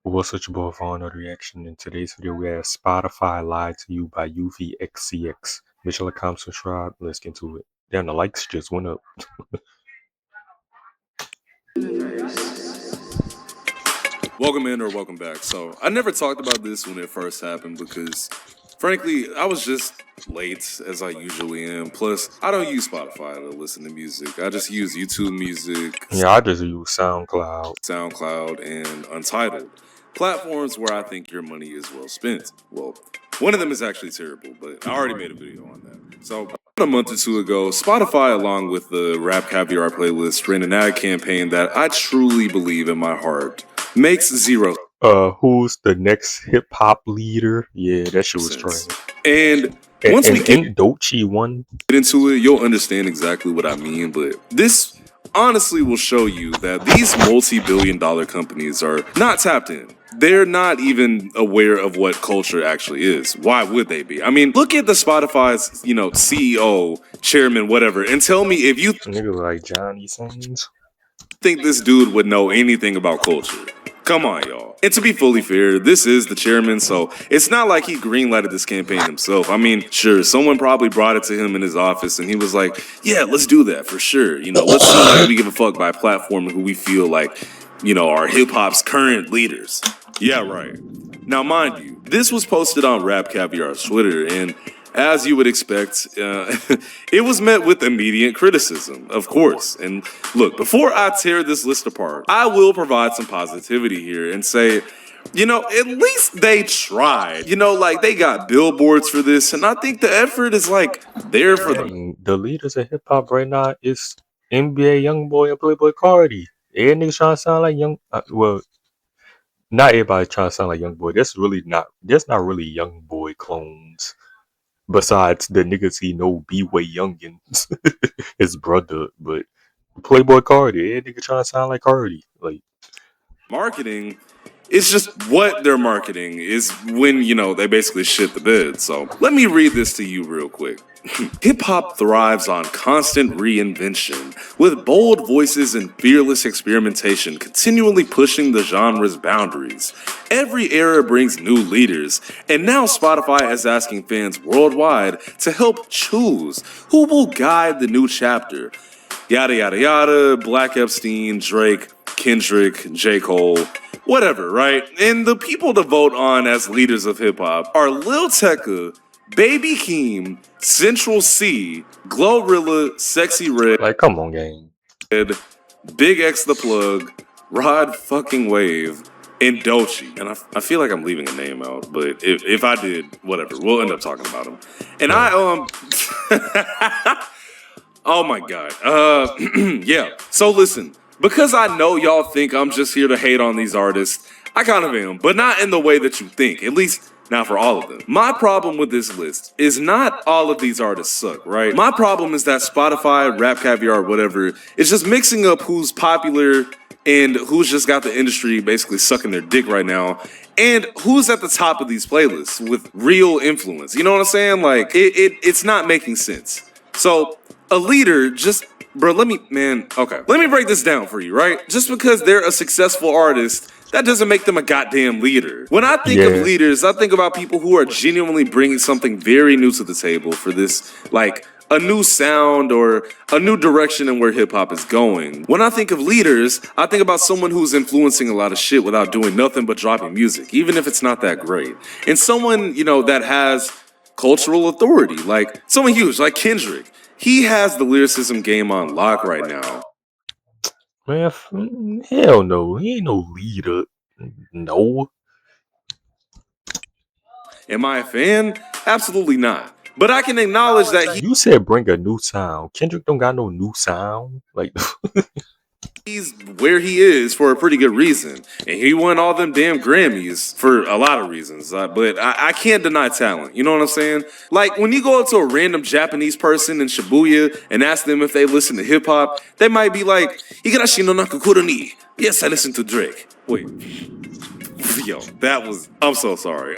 What's such a boy for another reaction? In today's video, we have Spotify Lied to You by UVXCX. Make sure to like, comment, subscribe. Let's get into it. Damn, the likes just went up. Welcome in or welcome back. So I never talked about this when it first happened because, frankly, I was just late as I usually am. Plus, I don't use Spotify to listen to music. I just use YouTube Music, Yeah, I just use SoundCloud. SoundCloud, and Untitled. Platforms where I think your money is well spent. Well, one of them is actually terrible, but I already made a video on that. So about a month or two ago, Spotify, along with the Rap Caviar playlist, ran an ad campaign that I truly believe in my heart makes zero Who's the next hip hop leader? Yeah, that shit was trash. sense. And once we get Dochi won. into it, you'll understand exactly what I mean. But this honestly will show you that these multi-billion-dollar companies are not tapped in. They're not even aware of what culture actually is. Why would they be? I mean, look at the Spotify's, CEO, chairman, whatever, and tell me if you Niggas like Johnny Sins. think this dude would know anything about culture. Come on, y'all. And to be fully fair, this is the chairman, so it's not like he greenlighted this campaign himself. I mean, sure, someone probably brought it to him in his office, and he was like, yeah, let's do that for sure. Let's seem like we give a fuck by platforming who we feel like, are hip-hop's current leaders. Yeah, right. Now, mind you, this was posted on Rap Caviar's Twitter, and as you would expect, it was met with immediate criticism, of course. And look, before I tear this list apart, I will provide some positivity here and say, at least they tried. They got billboards for this, and I think the effort is there for them. The leaders of hip hop right now is NBA YoungBoy and Playboy Cardi. Every niggas trying to sound like young. Well, not everybody trying to sound like young boy. That's not really young boy clones. Besides the niggas he know B-Way Youngins, his brother, but Playboy Cardi, nigga trying to sound like Cardi. Like Marketing, it's just what they're marketing is when, they basically shit the bed. So let me read this to you real quick. Hip hop thrives on constant reinvention, with bold voices and fearless experimentation continually pushing the genre's boundaries. Every era brings new leaders, and now Spotify is asking fans worldwide to help choose who will guide the new chapter. Yada yada yada, Black Epstein, Drake, Kendrick, J. Cole, whatever, right? And the people to vote on as leaders of hip hop are Lil Tecca, Baby Keem, Central C, Glorilla, Sexy Red, come on, gang. Big X the Plug, Rod fucking Wave, and Dochi. And I feel like I'm leaving a name out, but if I did, whatever, we'll end up talking about him. And oh my god. Yeah. So listen, because I know y'all think I'm just here to hate on these artists, I kind of am, but not in the way that you think. At least not for all of them. My problem with this list is not all of these artists suck, right? My problem is that Spotify, Rap Caviar, whatever, is just mixing up who's popular and who's just got the industry basically sucking their dick right now, and who's at the top of these playlists with real influence. You know what I'm saying? Like, it's not making sense. So, a leader just... Bro, let me break this down for you, right? Just because they're a successful artist, that doesn't make them a goddamn leader. When I think of leaders, I think about people who are genuinely bringing something very new to the table for this, a new sound or a new direction in where hip hop is going. When I think of leaders, I think about someone who's influencing a lot of shit without doing nothing but dropping music, even if it's not that great. And someone, that has cultural authority, like someone huge, like Kendrick. He has the lyricism game on lock right now. Man, hell no. He ain't no leader. No. Am I a fan? Absolutely not. But I can acknowledge that You said bring a new sound. Kendrick don't got no new sound. Like he's where he is for a pretty good reason. And he won all them damn Grammys for a lot of reasons. But I can't deny talent. You know what I'm saying? Like, when you go up to a random Japanese person in Shibuya and ask them if they listen to hip-hop, they might be like, Igarashi no Nakukuro ni. Yes, I listen to Drake. Wait. Yo, I'm so sorry.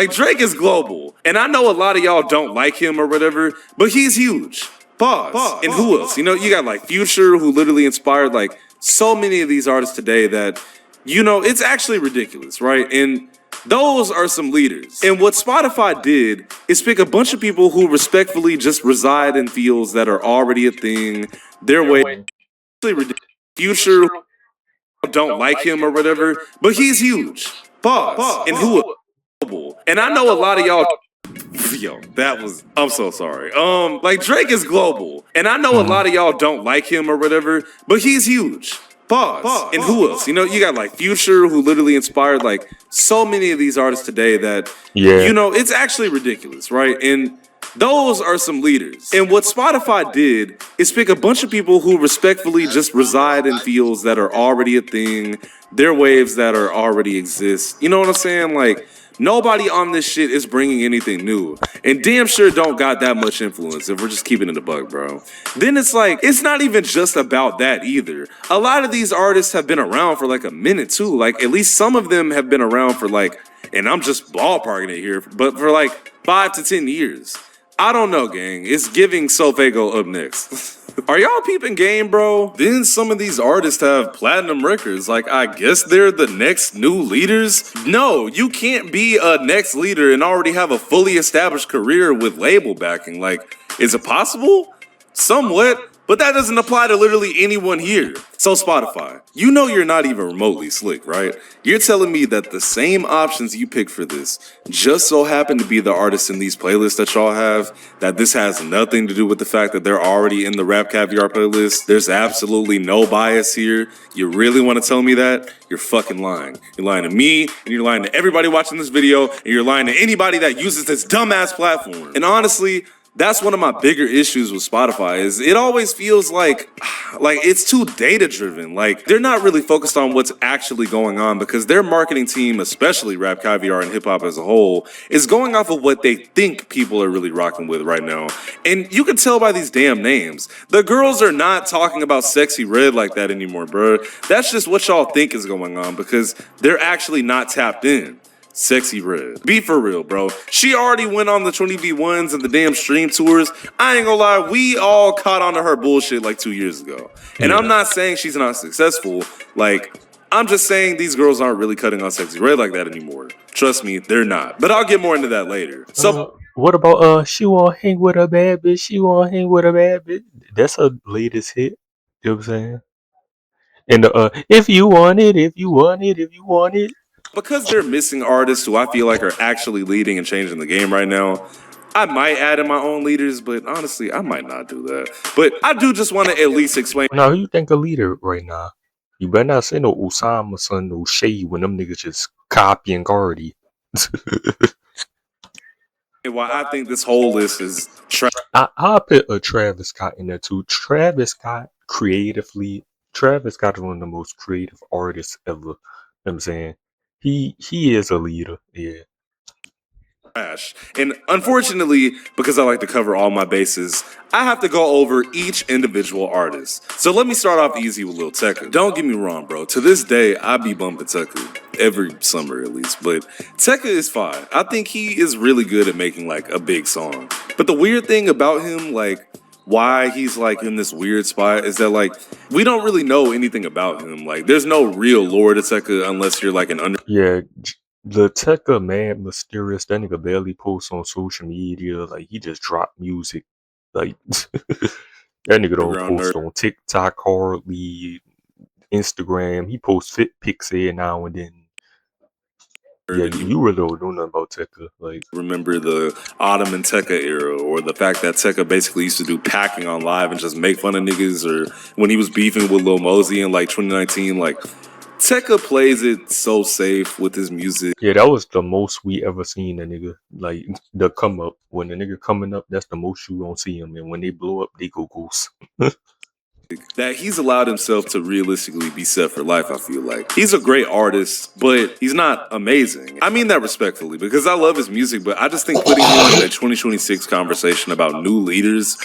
Drake is global. And I know a lot of y'all don't like him or whatever, but he's huge. Pause. Who else? You got Future, who literally inspired so many of these artists today that You know, it's actually ridiculous, right? And those are some leaders. And what Spotify did is pick a bunch of people who respectfully just reside in fields that are already a thing. Their way actually ridiculous. Future don't like him or whatever, but he's huge. Pause. And who global. And I know a lot of y'all yo, that was I'm so sorry. Like Drake is global. And I know a lot of y'all don't like him or whatever, but he's huge. Pause. And who else? You know, you got like Future, who literally inspired like so many of these artists today that you know, it's actually ridiculous, right? And those are some leaders. And what Spotify did is pick a bunch of people who respectfully just reside in fields that are already a thing, their waves that are already exist. You know what I'm saying? Like, nobody on this shit is bringing anything new. And damn sure don't got that much influence if we're just keeping it a buck, bro. Then it's like, it's not even just about that either. A lot of these artists have been around for like a minute too. Like, at least some of them have been around for like, and I'm just ballparking it here, but for like 5 to 10 years. I don't know, gang. It's giving Sofago up next. Are y'all peeping game, bro? Then some of these artists have platinum records. Like, I guess they're the next new leaders? No, you can't be a next leader and already have a fully established career with label backing. Like, is it possible? Somewhat. But that doesn't apply to literally anyone here. So Spotify, you know you're not even remotely slick, right? You're telling me that the same options you picked for this just so happen to be the artists in these playlists that y'all have, that this has nothing to do with the fact that they're already in the Rap Caviar playlist. There's absolutely no bias here. You really want to tell me that? You're fucking lying. You're lying to me, and you're lying to everybody watching this video, and you're lying to anybody that uses this dumbass platform. And honestly, that's one of my bigger issues with Spotify is it always feels like it's too data driven. Like they're not really focused on what's actually going on because their marketing team, especially Rap Caviar and hip hop as a whole, is going off of what they think people are really rocking with right now. And you can tell by these damn names. The girls are not talking about Sexy Red like that anymore, bro. That's just what y'all think is going on because they're actually not tapped in. Sexy Red. Be for real, bro. She already went on the 20v1s and the damn stream tours. I ain't gonna lie, we all caught on to her bullshit like 2 years ago. And I'm not saying she's not successful. Like, I'm just saying these girls aren't really cutting on Sexy Red like that anymore. Trust me, they're not. But I'll get more into that later. So, what about she wanna hang with a bad bitch? She wanna hang with a bad bitch. That's her latest hit. You know what I'm saying? And if you want it, if you want it, if you want it. because they're missing artists who I feel like are actually leading and changing the game right now, I might add in my own leaders, but honestly, I might not do that. But I do just want to at least explain. Now, who you think a leader right now? You better not say no Osama son, no Shay when them niggas just copying Cardi. Why I think this whole list is I'll put a Travis Scott in there too. Travis Scott is one of the most creative artists ever. You know what I'm saying? He is a leader, yeah. trash. And unfortunately, because I like to cover all my bases, I have to go over each individual artist. So let me start off easy with Lil Tecca. Don't get me wrong, bro. To this day, I be bumping Tecca. Every summer at least. But Tecca is fine. I think he is really good at making like a big song. But the weird thing about him, like why he's like in this weird spot is that like we don't really know anything about him. Like there's no real lore to Tecca unless you're like an under Yeah, the Tecca man mysterious. That nigga barely posts on social media. Like he just dropped music. Like that nigga don't underground post nerd. on TikTok hardly, Instagram. He posts fit pics every now and then. Yeah, And you really don't know nothing about Tecca. Like remember the Ottoman Tekka era, or the fact that Tekka basically used to do packing on live and just make fun of niggas, or when he was beefing with Lil Mosey in like 2019, like Tekka plays it so safe with his music. yeah, that was the most we ever seen a nigga. Like the come up. When the nigga coming up, that's the most you gonna see him. And when they blow up, they go ghost. That he's allowed himself to realistically be set for life, I feel like. He's a great artist, but he's not amazing. I mean that respectfully, because I love his music, but I just think putting him in a 2026 conversation about new leaders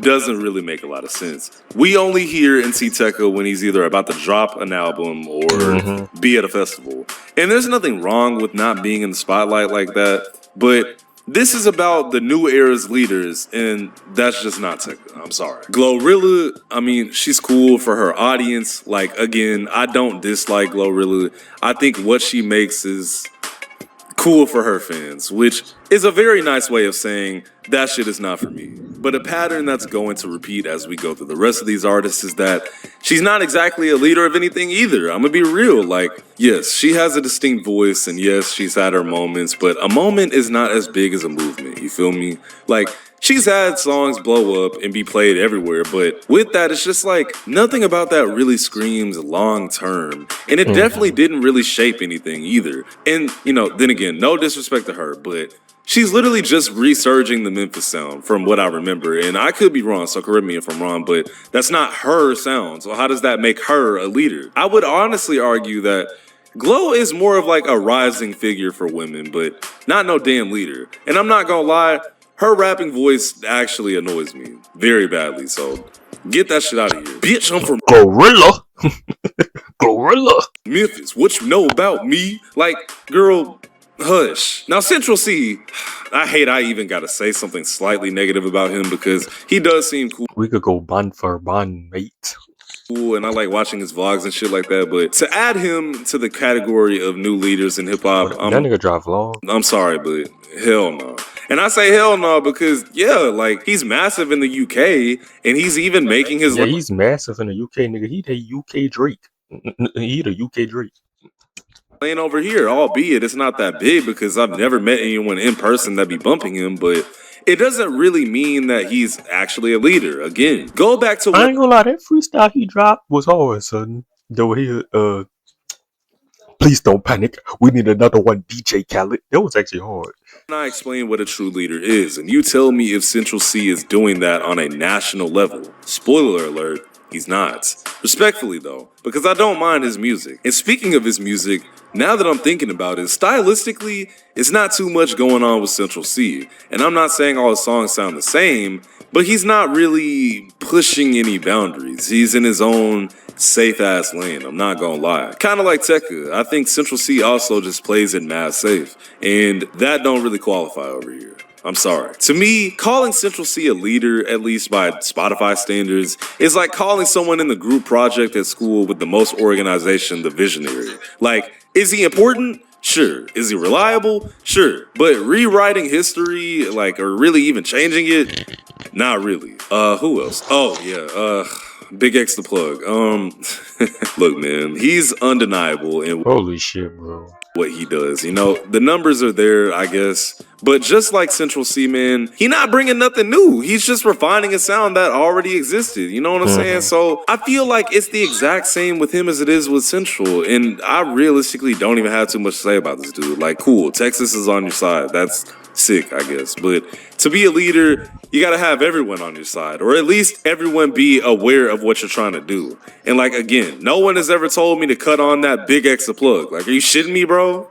doesn't really make a lot of sense. We only hear and see Tekka when he's either about to drop an album or be at a festival. And there's nothing wrong with not being in the spotlight like that, but This is about the new era's leaders, and that's just not Tekka. I'm sorry. Glorilla, I mean, she's cool for her audience. Like, again, I don't dislike Glorilla. I think what she makes is cool for her fans, which is a very nice way of saying that shit is not for me. But a pattern that's going to repeat as we go through the rest of these artists is that she's not exactly a leader of anything either. I'm gonna be real. Like, yes, she has a distinct voice, and yes, she's had her moments, but a moment is not as big as a movement. You feel me? Like, she's had songs blow up and be played everywhere, but with that, it's just like nothing about that really screams long term. And it definitely didn't really shape anything either. And, you know, then again, no disrespect to her, but she's literally just resurging the Memphis sound from what I remember. And I could be wrong, so correct me if I'm wrong, but that's not her sound. So how does that make her a leader? I would honestly argue that Glow is more of like a rising figure for women, but not no damn leader. And I'm not gonna lie, her rapping voice actually annoys me very badly, so get that shit out of here. Bitch, I'm from Gorilla. Gorilla. Memphis. What you know about me? Like, girl, hush. Now, Central C, I hate I even gotta say something slightly negative about him because he does seem cool. We could go bond for bond, mate. And I like watching his vlogs and shit like that, but to add him to the category of new leaders in hip hop, That nigga drive vlog. I'm sorry, but hell no. And I say hell no because, yeah, like, he's massive in the UK, and he's even making his... Yeah, he's massive in the UK, nigga. He the UK Drake. He the UK Drake. Playing over here, albeit it's not that big because I've never met anyone in person that be bumping him, but it doesn't really mean that he's actually a leader. Again, go back to... I ain't gonna lie, that freestyle he dropped was hard, son. Though he, please don't panic. We need another one, DJ Khaled. That was actually hard. I explain what a true leader is, and you tell me if Central C is doing that on a national level. Spoiler alert, he's not. Respectfully though, because I don't mind his music. And speaking of his music, now that I'm thinking about it, stylistically, it's not too much going on with Central C. And I'm not saying all his songs sound the same, but he's not really pushing any boundaries. He's in his own safe-ass lane, I'm not gonna lie. Kind of like Tekka, I think Central C also just plays it mad safe, and that don't really qualify over here. I'm sorry. To me, calling Central C a leader, at least by Spotify standards, is like calling someone in the group project at school with the most organization the visionary. Like, is he important? Sure. Is he reliable? Sure. But rewriting history, like, or really even changing it? Not really. Who else? Oh, yeah, Big X the plug. Look, man, he's undeniable in Holy shit, bro. what he does. You know, the numbers are there, I guess. But just like Central C, man, he not bringing nothing new. He's just refining a sound that already existed. You know what I'm saying? So I feel like it's the exact same with him as it is with Central. And I realistically don't even have too much to say about this dude. Like, cool, Texas is on your side. That's sick, I guess. But to be a leader, you gotta have everyone on your side, or at least everyone be aware of what you're trying to do. And like, again, no one has ever told me to cut on that Big X plug. Like, are you shitting me, bro?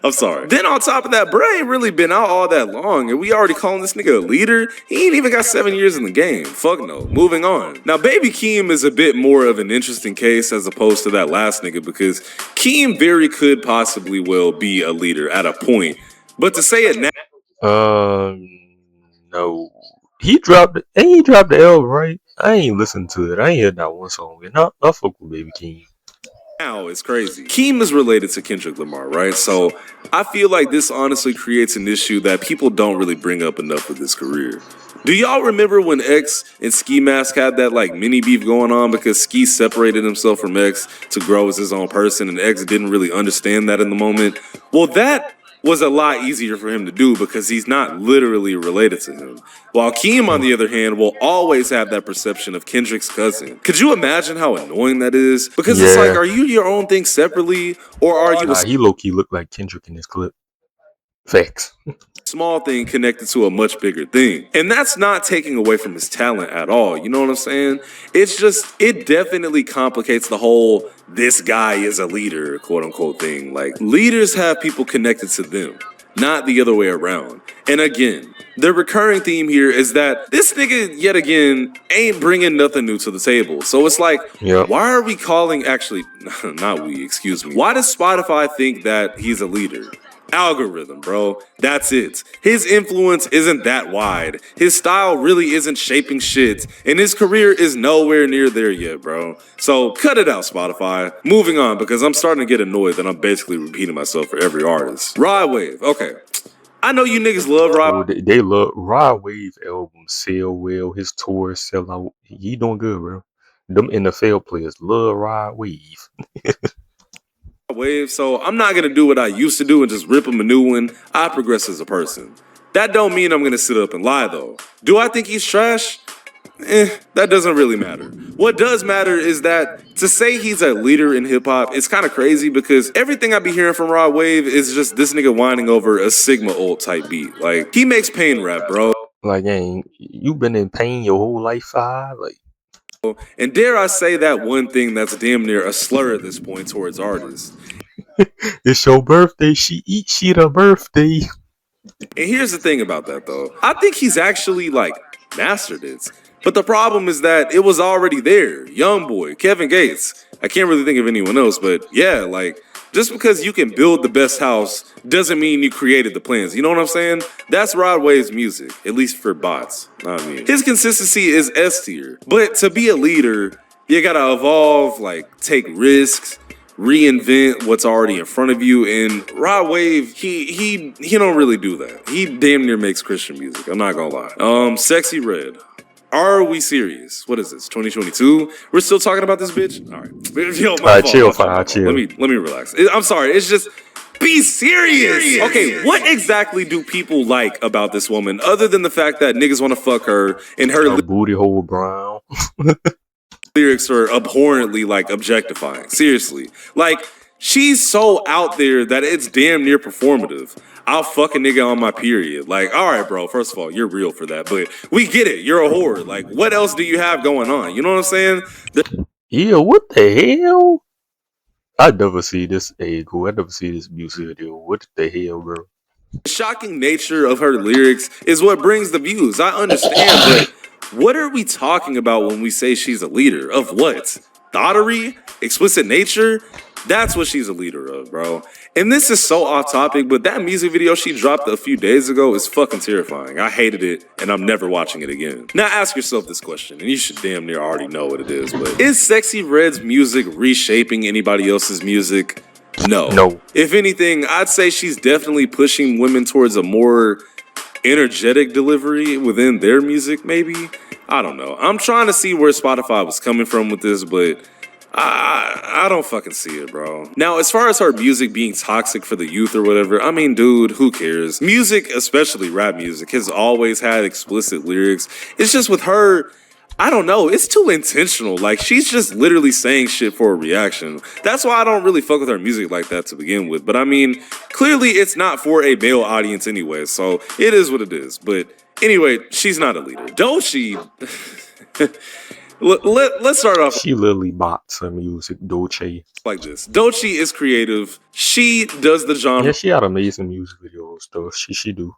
I'm sorry. Then on top of that, bro ain't really been out all that long, and we already calling this nigga a leader? He ain't even got 7 years in the game. Fuck no. Moving on. Now, Baby Keem is a bit more of an interesting case as opposed to that last nigga, because Keem very could possibly well be a leader at a point. But to say it now... No. He dropped the L, right? I ain't listened to it. I ain't heard that one song. And I fuck with Baby Keem. Now it's crazy. Keem is related to Kendrick Lamar, right? So I feel like this honestly creates an issue that people don't really bring up enough with his career. Do y'all remember when X and Ski Mask had that like mini beef going on because Ski separated himself from X to grow as his own person, and X didn't really understand that in the moment? Well, that was a lot easier for him to do because he's not literally related to him. While Keem, on the other hand, will always have that perception of Kendrick's cousin. Could you imagine how annoying that is? Because it's like, are you your own thing separately, or are you... He low-key looked like Kendrick in this clip. Facts. Small thing connected to a much bigger thing. And that's not taking away from his talent at all. You know what I'm saying? It's just, it definitely complicates the whole this guy is a leader, quote unquote thing. Like, leaders have people connected to them, not the other way around. And again, the recurring theme here is that this nigga, yet again, ain't bringing nothing new to the table. So it's like, why are we calling, actually, not we, excuse me. Why does Spotify think that he's a leader? Algorithm, bro. That's it. His influence isn't that wide. His style really isn't shaping shit, and his career is nowhere near there yet, bro. So cut it out, Spotify. Moving on, because I'm starting to get annoyed that I'm basically repeating myself for every artist. Ride Wave, okay. I know you niggas love Ride. Oh, they love Rod Wave albums sell well. His tours sell out. He doing good, bro. Them NFL players love Rod Wave. Wave, so I'm not gonna do what I used to do and just rip him a new one. I progress as a person. That don't mean I'm gonna sit up and lie though. Do I think he's trash? That doesn't really matter. What does matter is that to say he's a leader in hip hop is kind of crazy because everything I be hearing from Rod Wave is just this nigga whining over a Sigma old type beat. Like, he makes pain rap, bro. Like, ain't you been in pain your whole life, five? Like, And dare I say that one thing that's damn near a slur at this point towards artists. it's your birthday. She eat shit a birthday. And here's the thing about that though. I think he's actually like mastered it. But the problem is that it was already there. Youngboy, Kevin Gates. I can't really think of anyone else, but yeah, like just because you can build the best house doesn't mean you created the plans. You know what I'm saying? That's Rod Wave's music, at least for bots. Not me. His consistency is S tier. But to be a leader, you gotta evolve, like take risks, reinvent what's already in front of you. And Rod Wave, he don't really do that. He damn near makes Christian music. I'm not gonna lie. Sexy Red. Are we serious? What is this? 2022? We're still talking about this bitch? All right. Yo, my fault, Chill, my fault, my fault. chill. Let me relax. I'm sorry. It's just be serious. Okay, what exactly do people like about this woman other than the fact that niggas want to fuck her and her Booty hole brown. lyrics are abhorrently like objectifying? Seriously. Like, she's so out there that it's damn near performative. I'll fuck a nigga on my period. Like, all right, bro, first of all, you're real for that, but we get it. You're a whore. Like, what else do you have going on? You know what I'm saying? Yeah, what the hell? I never see this. Hey, cool. I never see this music video. What the hell, bro? The shocking nature of her lyrics is what brings the views. I understand, but what are we talking about when we say she's a leader? Of what? Thottery? Explicit nature? That's what she's a leader of, bro. And this is so off topic, but that music video she dropped a few days ago is fucking terrifying. I hated it, and I'm never watching it again. Now ask yourself this question, and you should damn near already know what it is, but is Sexy Red's music reshaping anybody else's music? No. If anything, I'd say she's definitely pushing women towards a more energetic delivery within their music, maybe? I don't know. I'm trying to see where Spotify was coming from with this, but I don't fucking see it, bro. Now, as far as her music being toxic for the youth or whatever, I mean, dude, who cares? Music, especially rap music, has always had explicit lyrics. It's just with her, I don't know, it's too intentional. Like, she's just literally saying shit for a reaction. That's why I don't really fuck with her music like that to begin with. But I mean, clearly it's not for a male audience anyway, so it is what it is. But anyway, she's not a leader. Doechii... Let's start off. She literally bots her music, Doechii. Like this. Doechii is creative. She does the genre. Yeah, she had amazing music videos, though. She do.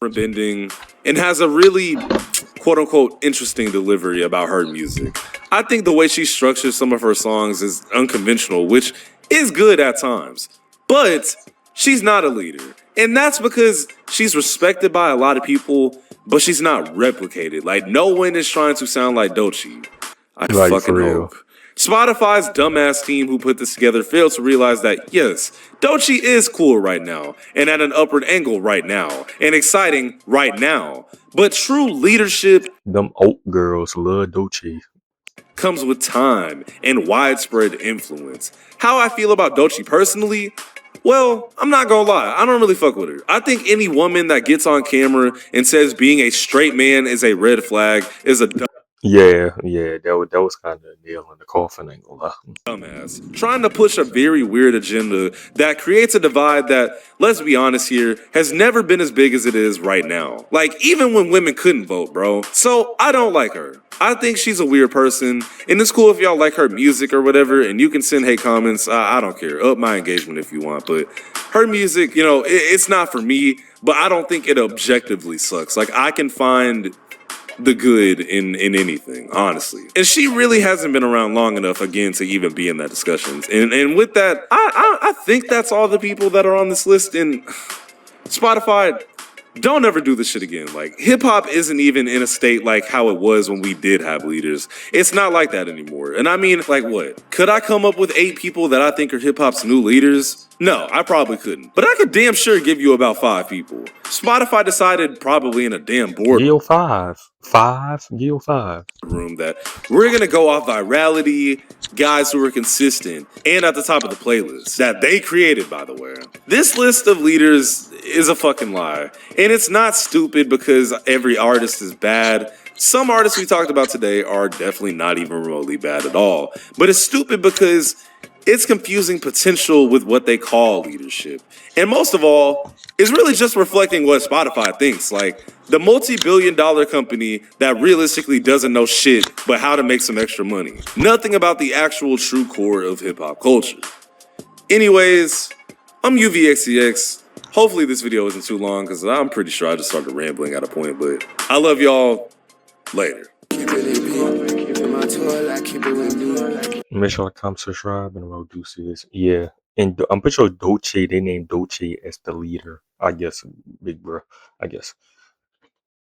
Bending and has a really quote unquote interesting delivery about her music. I think the way she structures some of her songs is unconventional, which is good at times. But she's not a leader. And that's because she's respected by a lot of people, but she's not replicated. Like, no one is trying to sound like Doechii. I fucking hope. Spotify's dumbass team who put this together failed to realize that, yes, Doechii is cool right now, and at an upward angle right now, and exciting right now. But true leadership, them old girls love Doechii, comes with time and widespread influence. How I feel about Doechii personally? Well, I'm not gonna lie, I don't really fuck with her. I think any woman that gets on camera and says being a straight man is a red flag is a Yeah, that was kind of a nail in the coffin, ain't gonna lie. dumbass. Trying to push a very weird agenda that creates a divide that, let's be honest here, has never been as big as it is right now. Like, even when women couldn't vote, bro. So, I don't like her. I think she's a weird person, and it's cool if y'all like her music or whatever, and you can send hate comments. I don't care. Up my engagement if you want, but her music, you know, it's not for me, but I don't think it objectively sucks. Like, I can find the good in anything, honestly. And she really hasn't been around long enough again to even be in that discussions. And with that, I think that's all the people that are on this list. And Spotify, don't ever do this shit again. Like, hip hop isn't even in a state like how it was when we did have leaders. It's not like that anymore. And I mean, like, what? Could I come up with 8 people that I think are hip hop's new leaders? No, I probably couldn't. But I could damn sure give you about 5 people. Spotify decided, probably in a damn board Geo 5. 5? Geo 5. room, that we're gonna go off virality, guys who are consistent, and at the top of the playlist that they created, by the way. This list of leaders is a fucking lie. And it's not stupid because every artist is bad. Some artists we talked about today are definitely not even remotely bad at all. But it's stupid because it's confusing potential with what they call leadership. And most of all, it's really just reflecting what Spotify thinks. Like, the multi-billion-dollar company that realistically doesn't know shit but how to make some extra money. Nothing about the actual true core of hip-hop culture. Anyways, I'm UVXCX. Hopefully this video isn't too long because I'm pretty sure I just started rambling at a point. But I love y'all. Later. Make sure to comment, subscribe, and we'll do this. Yeah. And I'm pretty sure Dolce, they named Dolce as the leader. I guess, big bro. I guess.